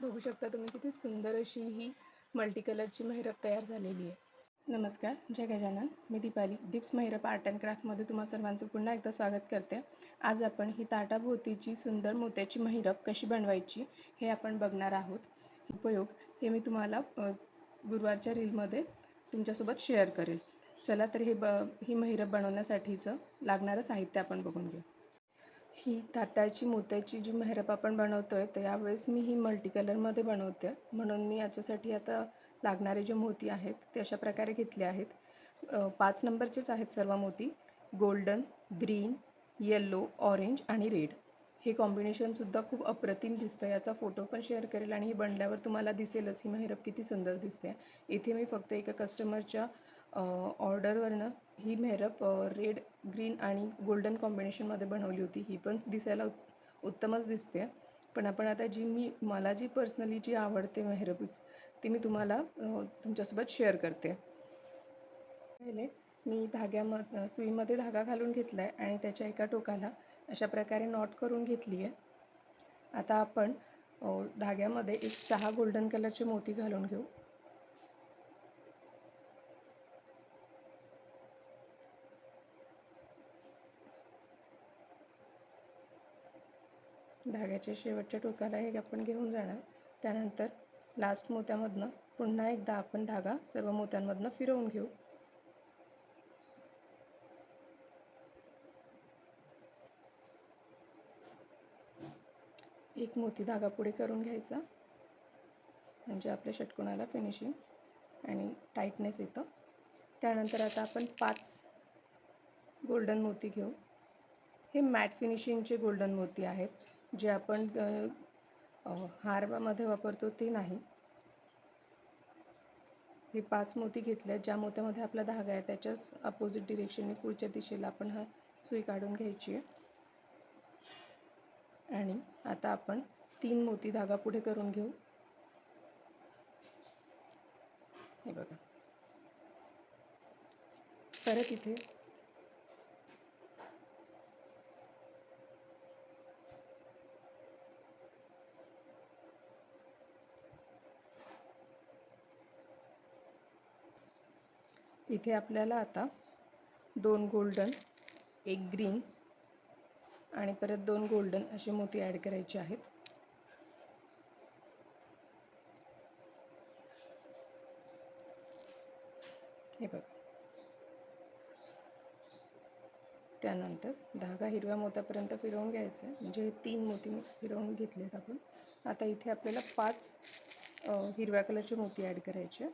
बघू शकता तुम्ही किती सुंदर अशी ही मल्टी कलरची महिरप तयार झालेली आहे. नमस्कार, जय गजानन. मी दीपाली दिप्स महिरप आर्ट अँड क्राफ्टमध्ये तुम्हा सर्वांचं पुन्हा एकदा स्वागत करते. आज आपण ही ताटाभोवतीची सुंदर मोत्याची महिरप कशी बनवायची हे आपण बघणार आहोत. उपयोग हे मी तुम्हाला गुरुवारच्या रीलमध्ये तुमच्यासोबत शेअर करेल. चला तर ही महिरप बनवण्यासाठीचं लागणारं साहित्य आपण बघून घेऊ. ही ताटाची मोत्याची जी मेहरप आपण बनवतो आहे तर यावेळेस मी ही मल्टी कलरमध्ये बनवते म्हणून मी याच्यासाठी आता लागणारे जे मोती आहेत ते अशा प्रकारे घेतले आहेत. 5 नंबरचेच आहेत सर्व मोती. गोल्डन, ग्रीन, येल्लो, ऑरेंज आणि रेड. हे कॉम्बिनेशनसुद्धा खूप अप्रतिम दिसतं. याचा फोटो पण शेअर करेल आणि ही बनल्यावर तुम्हाला दिसेलच ही मेहरप किती सुंदर दिसते. इथे मी फक्त एका कस्टमरच्या ऑर्डरवरनं ही मेहरप रेड, ग्रीन आणि गोल्डन कॉम्बिनेशनमध्ये बनवली होती. ही पण दिसायला उत्तमच दिसते. पण आपण आता मला जी पर्सनली जी आवडते मेहरप ती मी तुम्हाला तुमच्यासोबत शेअर करते. पहिले मी सुईमध्ये धागा घालून घेतला आहे आणि त्याच्या एका टोकाला अशा प्रकारे नॉट करून घेतली आहे. आता आपण धाग्यामध्ये 6 गोल्डन कलरचे मोती घालून घेऊ. धाग्याच्या शेवटच्या टोकाला हे आपण घेऊन जाणार. त्यानंतर लास्ट मोत्यामधनं पुन्हा एकदा आपण धागा सर्व मोत्यांमधनं फिरवून घेऊ. एक मोती धागा पुढे करून घ्यायचा म्हणजे आपल्या षटकोनाला फिनिशिंग आणि टाईटनेस येतं. त्यानंतर आता आपण 5 गोल्डन मोती घेऊ. हे मॅट फिनिशिंगचे गोल्डन मोती आहेत, जे आपण हारमध्ये वापरतो ते नाही. हे 5 मोती घेतले आहेत. ज्या मोत्यामध्ये आपला धागा आहे त्याच्याच अपोजिट डिरेक्शनने पुढच्या दिशेला आपण हा सुई काढून घ्यायची आहे. आणि आता आपण 3 मोती धागा पुढे करून घेऊ. हे बघा. परत इथे आपल्याला आता 2 गोल्डन, 1 ग्रीन आणि परत 2 गोल्डन असे मोती ॲड करायचे आहेत. हे बघा. त्यानंतर धागा हिरव्या मोत्यापर्यंत फिरवून घ्यायचं आहे. म्हणजे 3 मोती फिरवून घेतलेत आपण. आता इथे आपल्याला 5 हिरव्या कलरचे मोती ॲड करायचे.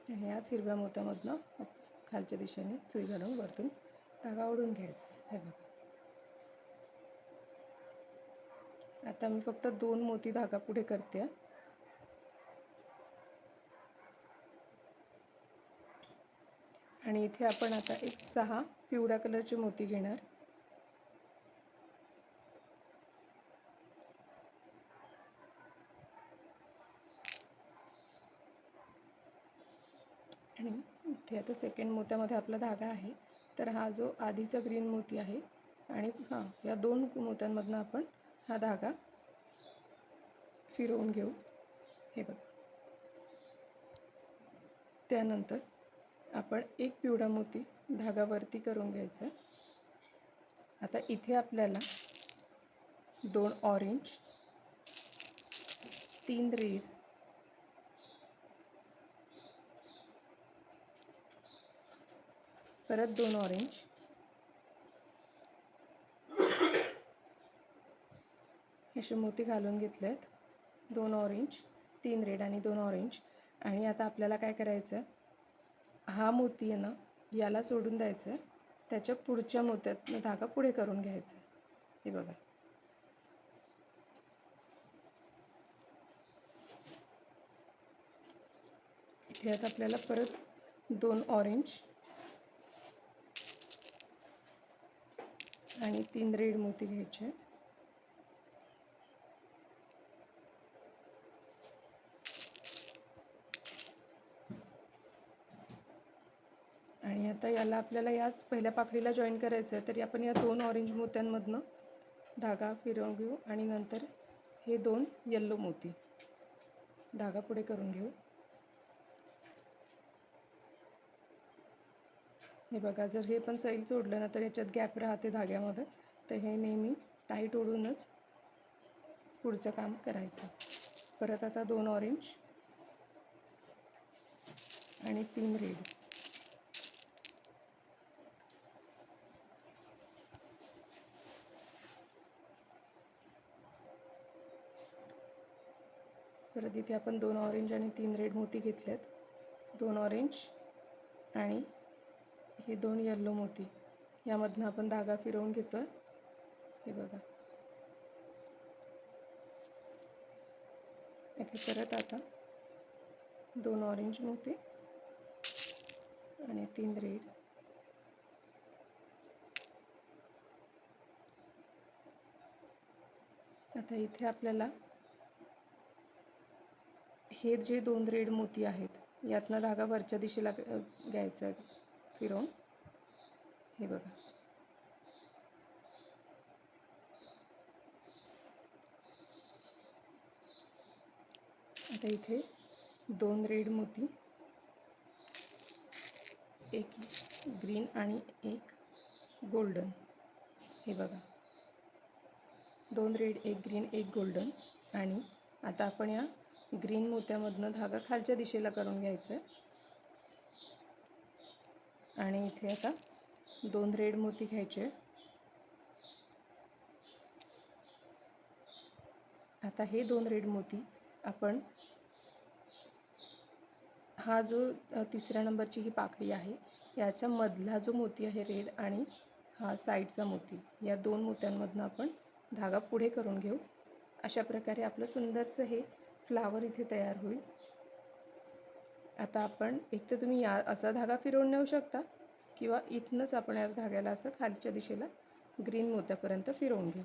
ह्याच हिरव्या मोत्यामधनं खालच्या दिशेने सुई घालून वरतून धागा ओढून घ्यायचा. हे बघा. आता मी फक्त 2 मोती धागा पुढे करते. आणि इथे आपण आता 6 पिवळ्या कलरचे मोती घेणार. आणि इथे आता सेकंड मोत्यामध्ये आपला धागा आहे. तर हा जो आधीचा ग्रीन मोती आहे आणि या 2 मोत्यांमधनं आपण हा धागा फिरवून घेऊ. हे बघा. त्यानंतर आपण 1 पिवळा मोती धागा वरती करून घ्यायचा. आता इथे आपल्याला 2 ऑरेंज, 3 रेड, परत 2 ऑरेंज, असे मोती घालून घेतले आहेत. 2 ऑरेंज, 3 रेड आणि 2 ऑरेंज. आणि आता आपल्याला काय करायचं आहे, हा मोती आहे ना याला सोडून द्यायचं आहे. त्याच्या पुढच्या मोत्यातनं धागा पुढे करून घ्यायचा. हे बघा. इथे आता आपल्याला परत 2 ऑरेंज आणि 3 रेड मोती घ्यायचे. आणि आता आता याला आपल्याला याच पहिल्या पाकळीला जॉईन करायचं आहे, तरी आपण या 2 ऑरेंज मोत्यांमधनं धागा फिरवून घेऊ आणि नंतर हे 2 येल्लो मोती धागा पुढे करून घेऊ. हे बघा, जर हे पण सैल सोडलं ना तर याच्यात गॅप राहते धाग्यामध्ये, तर हे नेहमी टाईट ओढूनच पुढचं काम करायचं. परत आता 2 ऑरेंज आणि 3 रेड. परत इथे आपण 2 ऑरेंज आणि 3 रेड मोती घेतलेत. 2 ऑरेंज आणि हे 2 येल्लो मोती यामधनं आपण धागा फिरवून घेतोय. हे बघा, इथे परत आता 2 ऑरेंज मोती आणि 3 रेड. आता इथे आपल्याला हे जे 2 रेड मोती आहेत यातनं धागा वरच्या दिशेला घ्यायचा आहे फिरवून. हे बघा, आता इथे 2 रेड मोती, एक ग्रीन आणि एक गोल्डन. हे बघा, 2 रेड, एक ग्रीन, एक गोल्डन. आणि आता आपण या ग्रीन मोत्यामधनं धागा खालच्या दिशेला करून घ्यायचा आहे. आणि इथे आता 2 रेड मोती घ्यायचे. आता हे 2 रेड मोती आपण हा जो तिसऱ्या नंबरची ही पाकळी आहे याच्या मधला जो मोती आहे रेड आणि हा साईडचा मोती, या 2 मोत्यांमधनं आपण धागा पुढे करून घेऊ. अशा प्रकारे आपलं सुंदरसं हे फ्लावर इथे तयार होईल. आता आपण एक तर तुम्ही या असा धागा फिरवून नेऊ शकता किंवा इथनंच आपण या धाग्याला असं खालच्या दिशेला ग्रीन मोत्यापर्यंत फिरवून घेऊ.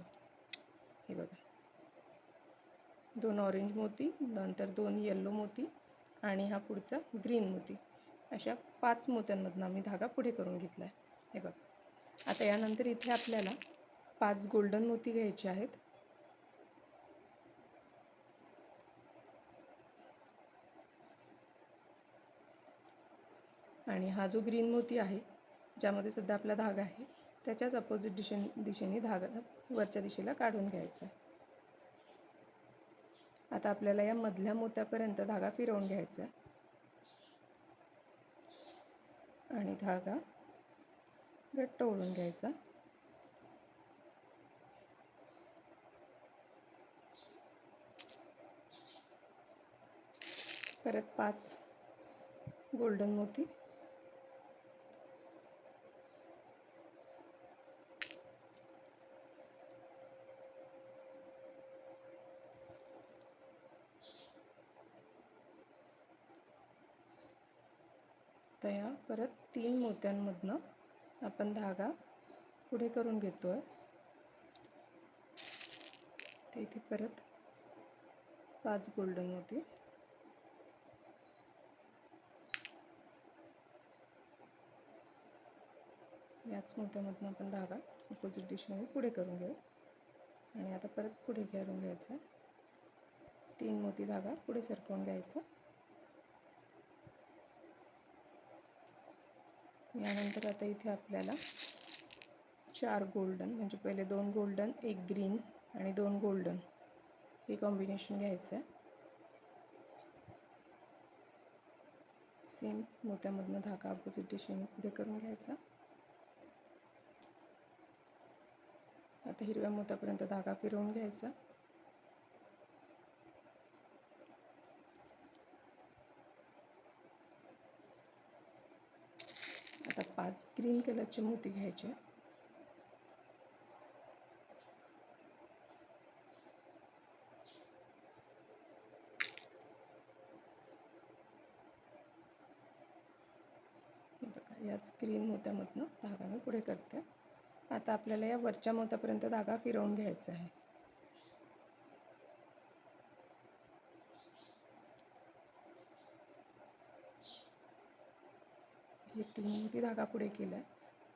हे बघा, 2 ऑरेंज मोती, नंतर 2 येल्लो मोती आणि हा पुढचा ग्रीन मोती, अशा 5 मोत्यांमधून आम्ही धागा पुढे करून घेतला आहे. हे बघा, आता यानंतर इथे आपल्याला 5 गोल्डन मोती घ्यायचे आहेत. आणि हा जो ग्रीन मोती आहे ज्यामध्ये सध्या आपला धागा आहे त्याच्याच अपोजिट दिशेने धागा वरच्या दिशेला काढून घ्यायचा आहे. आता आपल्याला या मधल्या मोत्यापर्यंत धागा फिरवून घ्यायचा आहे आणि धागा घट्ट ओढून घ्यायचा. परत 5 गोल्डन मोती, तर या परत 3 मोत्यांमधनं आपण धागा पुढे करून घेतोय. तर इथे परत 5 गोल्डन मोती, याच मोत्यामधनं आपण धागा अपोजिट दिशेने पुढे करून घेऊ. आणि आता परत पुढे करून घ्यायचा, 3 मोती धागा पुढे सरकवून घ्यायचा. यानंतर आता इथे आपल्याला 4 गोल्डन, म्हणजे पहिले 2 गोल्डन, एक ग्रीन आणि 2 गोल्डन हे कॉम्बिनेशन घ्यायचं आहे. सेम मोत्यामधनं धागा अपोजिट दिशेने पुढे करून घ्यायचा. आता हिरव्या मोत्यापर्यंत धागा फिरवून घ्यायचा. आता 5 ग्रीन कलरचे मोती घ्यायचे. याच ग्रीन मोत्यामधनं धागा मी पुढे करते. आता आपल्याला या वरच्या मोत्यापर्यंत धागा फिरवून घ्यायचा आहे. हे 3 मोती धागा पुढे केला आहे.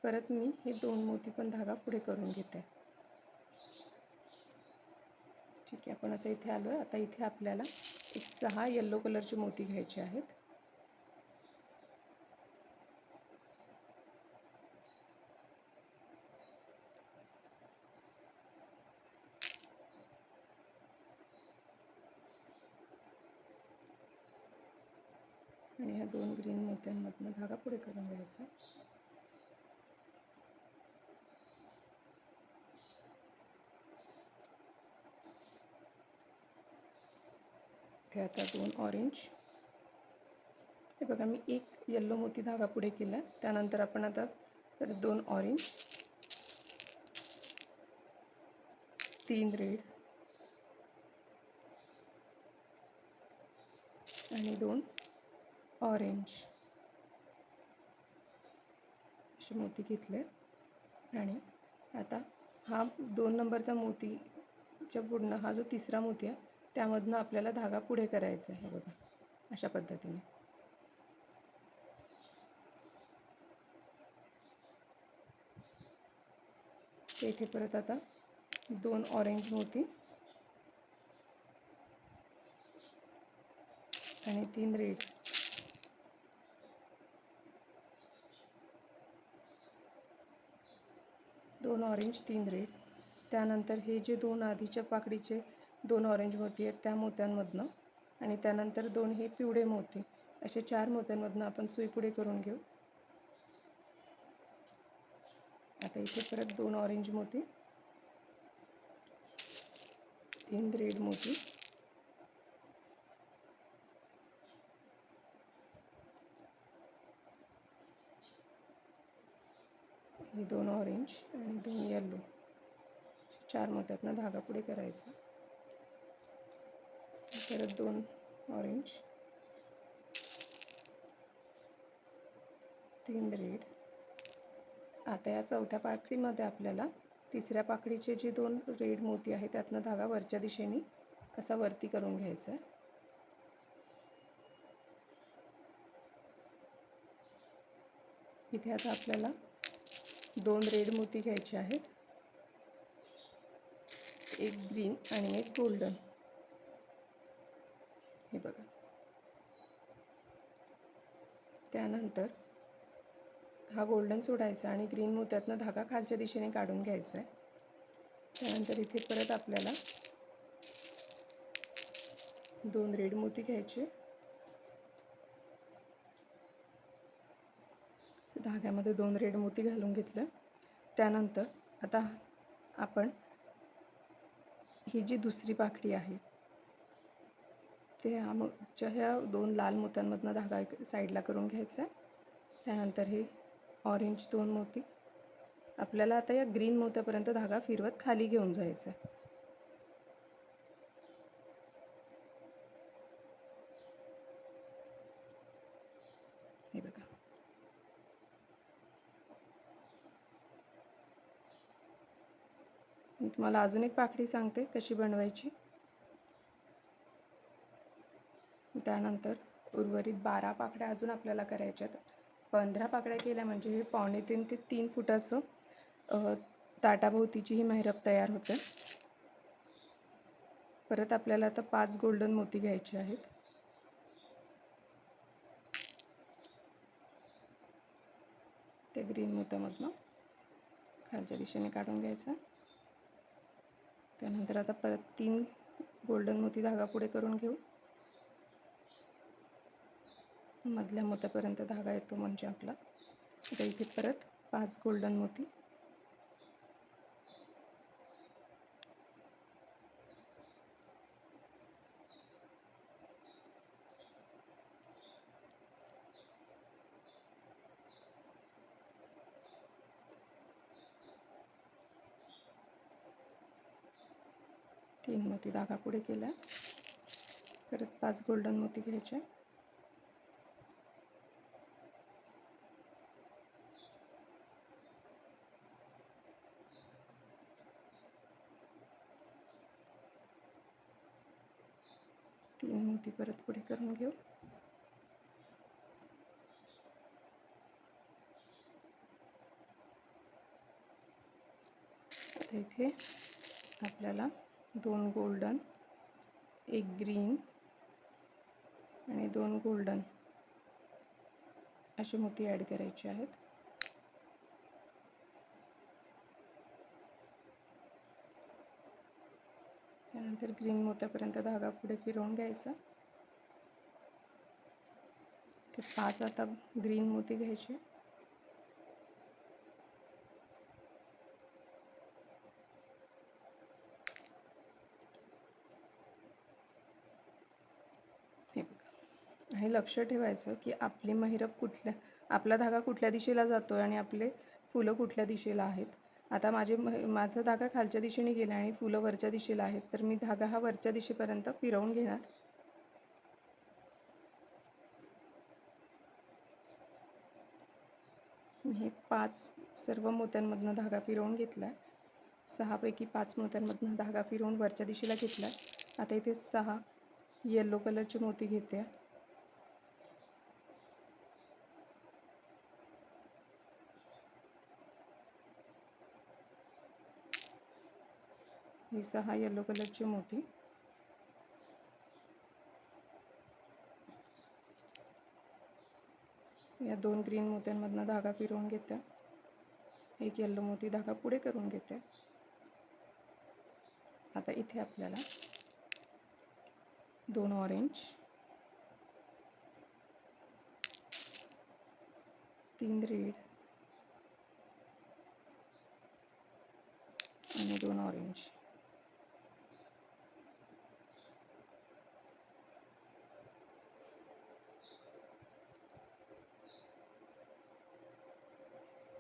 परत मी हे 2 मोती पण धागा पुढे करून घेते. ठीक आहे, आपण असं इथे आलो आहे. आता इथे आपल्याला एक 6 येलो कलरचे मोती घ्यायचे आहेत. आणि ह्या 2 ग्रीन मोत्यांमधनं धागा पुढे करून घ्यायचा. इथे आता 2 ऑरेंज. हे बघा, मी एक येल्लो मोती धागा पुढे केला आहे. त्यानंतर आपण आता परत 2 ऑरेंज, 3 रेड आणि 2 ऑरेंज असे मोती घेतले. आणि आता हा 2 नंबरचा मोतीच्या पुढनं हा जो तिसरा मोती आहे त्यामधनं आपल्याला धागा पुढे करायचा आहे. बघा, अशा पद्धतीने. इथे परत आता 2 ऑरेंज मोती आणि 3 रेड. दोन ऑरेंज, 3 रेड. त्यानंतर हे जे 2 आधीच्या पाकळीचे 2 ऑरेंज मोती आहेत त्या मोत्यांमधनं आणि त्यानंतर 2 हे पिवळे मोती, असे 4 मोत्यांमधनं आपण सुई पुढे करून घेऊ. आता इथे परत 2 ऑरेंज मोती, 3 रेड मोती हे 2 ऑरेंज आणि 2 येल्लो, 4 मोत्यातनं धागा पुढे करायचा. परत 2 ऑरेंज, 3 रेड. आता या चौथ्या पाकळीमध्ये आपल्याला तिसऱ्या पाकळीचे जे 2 रेड मोती आहेत त्यातनं धागा वरच्या दिशेने असा वरती करून घ्यायचा आहे. इथे आता आपल्याला 2 रेड मोती घ्यायचे आहेत, एक ग्रीन आणि एक गोल्डन. हे बघा. त्यानंतर हा गोल्डन सोडायचा आणि ग्रीन मोत्यातनं धागा खालच्या दिशेने काढून घ्यायचा आहे. त्यानंतर इथे परत आपल्याला 2 रेड मोती घ्यायचे, धाग्यामध्ये 2 रेड मोती घालून घेतलं. त्यानंतर आता आपण ही जी दुसरी पाकळी आहे ह्या 2 लाल मोत्यांमधनं धागा साईडला करून घ्यायचा आहे. त्यानंतर हे ऑरेंज 2 मोती, आपल्याला आता या ग्रीन मोत्यापर्यंत धागा फिरवत खाली घेऊन जायचा आहे. हे बघा. मी तुम्हाला अजून एक पाकळी सांगते कशी बनवायची. त्यानंतर उर्वरित 12 पाकळ्या अजून आपल्याला करायच्यात. 15 पाकळ्या केल्या म्हणजे हे 2.5 ते 3 फुटाचं ताटाभोवतीची ही मेहरप तयार होते. परत आपल्याला आता 5 गोल्डन मोती घ्यायचे आहेत. ते ग्रीन मोत्यामधनं खालच्या दिशेने काढून घ्यायचा. त्यानंतर आता परत 3 गोल्डन मोती धागा पुढे करून घेऊ. मधल्या मोत्यापर्यंत धागा येतो म्हणजे आपला. आता इथे परत 5 गोल्डन मोती, तीन मोती धागा पुढे केला. परत 5 गोल्डन मोती घ्यायचे, तीन मोती परत पुढे करून घेऊ. तर इथे आपल्याला 2 गोल्डन, 1 ग्रीन आणि 2 गोल्डन असे मोती ॲड करायचे आहेत. त्यानंतर ग्रीन मोत्यापर्यंत धागा पुढे फिरवून घ्यायचा. ते 5 आता ग्रीन मोती घ्यायचे. हे बघा, हे लक्ष ठेवायचं की आपली महिरप आपला धागा कुठल्या दिशेला जातो आहे आणि आपले फुलं कुठल्या दिशेला आहेत. आता माझा धागा खालच्या दिशेने गेला आणि फुलं वरच्या दिशेला आहेत, तर मी धागा हा वरच्या दिशेपर्यंत फिरवून घेणार. हे 5 सर्व मोत्यांमधनं धागा फिरवून घेतला आहे. 6 पैकी 5 मोत्यांमधनं धागा फिरवून वरच्या दिशेला घेतला आहे. आता इथे 6 येलो कलरचे मोती घेते. ही 6 येलो कलरची मोती या 2 ग्रीन मोत्यांमधनं धागा फिरवून घेते. 1 येलो मोती धागा पुढे करून घेते. आता इथे आपल्याला 2 ऑरेंज, 3 रेड आणि 2 ऑरेंज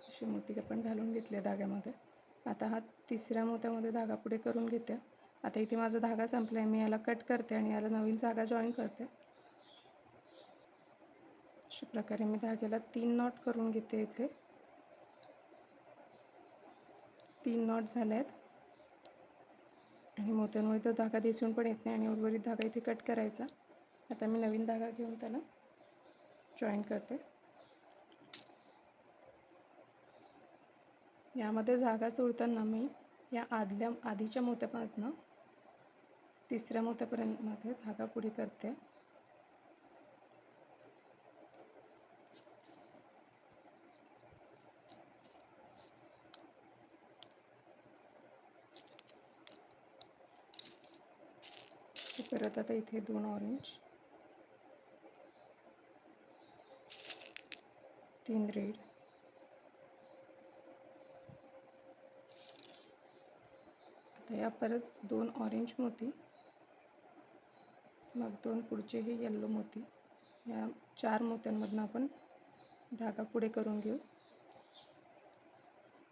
असे मोती आपण घालून घेतले धाग्यामध्ये. आता हा 3ऱ्या मोत्यामध्ये धागा पुढे करून घेते. आता इथे माझा धागा संपला आहे. मी याला कट करते आणि याला नवीन धागा जॉईन करते. अशा प्रकारे मी धाग्याला 3 नॉट करून घेते. इथे 3 नॉट झाले आहेत आणि मोत्यांमुळे तो धागा दिसून पण येत नाही आणि उर्वरित धागा इथे कट करायचा. आता मी नवीन धागा घेऊन त्याला जॉईन करते. यामध्ये धागा चोळताना मी या आधीच्या मोत्यापासून 3ऱ्या मोत्यापर्यंत धागा पुढे करते. परत आता इथे 2 ऑरेंज, 3 रेड आता या परत 2 ऑरेंज मोती, मग 2 पुढचे हे येल्लो मोती. या 4 मोत्यांमधून आपण धागा पुढे करून घेऊ.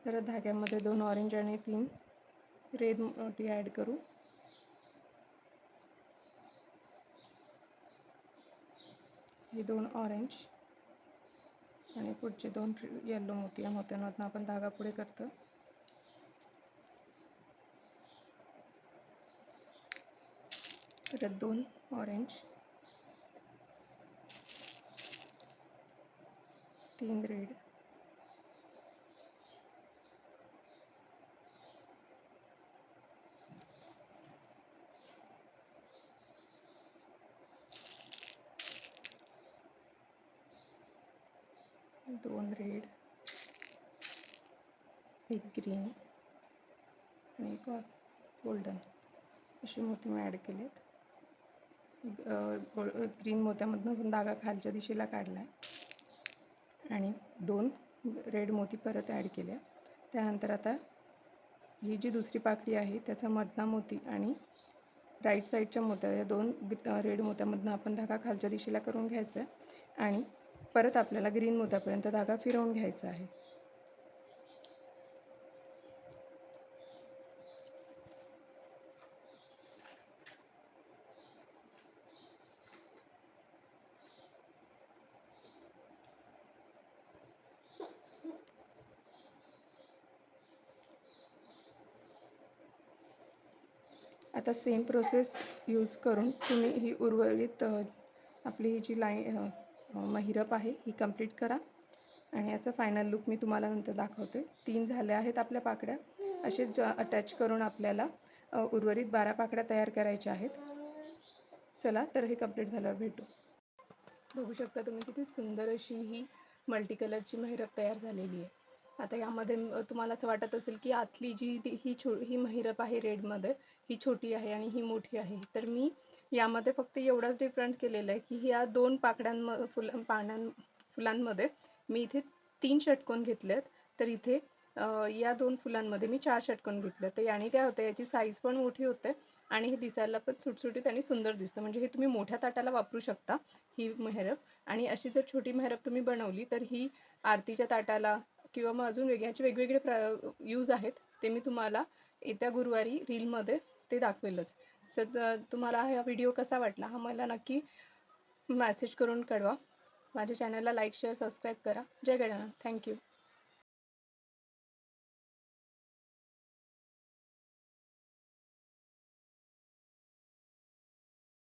परत धाग्यामध्ये 2 ऑरेंज आणि 3 रेड मोती ॲड करू. हे 2 ऑरेंज आणि पुढचे 2 येल्लो मोती. या मोत्यांमधून आपण धागा पुढे करतो. परत 2 ऑरेंज, 3 रेड दोन रेड, 1 ग्रीन आणि 1 गोल्डन असे मोती मी ॲड केलेत. ग्रीन मोत्यामधून पण धागा खालच्या दिशेला काढला आहे आणि 2 रेड मोती परत ॲड केले. त्यानंतर आता ही जी दुसरी पाकळी आहे त्याचा मधला मोती आणि राईट साईडच्या मोत्या या 2 रेड मोत्यामधून आपण धागा खालच्या दिशेला करून घ्यायचा आहे आणि परत आपल्याला ग्रीन मोत्यापर्यंत धागा फिरवून घ्यायचा आहे. आता सेम प्रोसेस यूज करून तुम्ही ही उर्वरित आपली ही जी महिरप आहे ही कंप्लीट करा आणि याचा फायनल लुक मी तुम्हाला नंतर दाखवते. 3 झाल्या आहेत आपल्या पाकड्या. असेच अटॅच करून आपल्याला उर्वरित 12 पाकळ्या तयार करायच्या आहेत. चला तर हे कंप्लीट झाल्यावर भेटू. बघू शकता तुम्ही किती सुंदर अशी ही मल्टी कलरची महिरप तयार झालेली आहे. आता यामध्ये तुम्हाला असं वाटत असेल की आतली जी ही महिरप आहे रेडमध्ये, ही छोटी आहे आणि ही मोठी आहे. तर मी यामध्ये फक्त एवढाच डिफरन्स केलेला आहे की या 2 फुलांमध्ये मी इथे 3 षटकोन घेतलेत, तर इथे या 2 फुलांमध्ये मी 4 षटकोन घेतले. तर याने काय होतं, याची साईज पण मोठी होते आणि हे दिसायला पण सुटसुटीत आणि सुंदर दिसतं. म्हणजे हे तुम्ही मोठ्या ताटाला वापरू शकता ही मेहरब. आणि अशी जर छोटी मेहरब तुम्ही बनवली तर ही आरतीच्या ताटाला किंवा मग अजून याचे वेगवेगळे यूज आहेत, ते मी तुम्हाला येत्या गुरुवारी रीलमध्ये ते दाखवेलच. तर तुम्हाला हा व्हिडिओ कसा वाटला हा मला नक्की मेसेज करून कळवा. माझ्या चॅनलला लाईक, शेअर, सबस्क्राईब करा. जय गजानन. थँक्यू.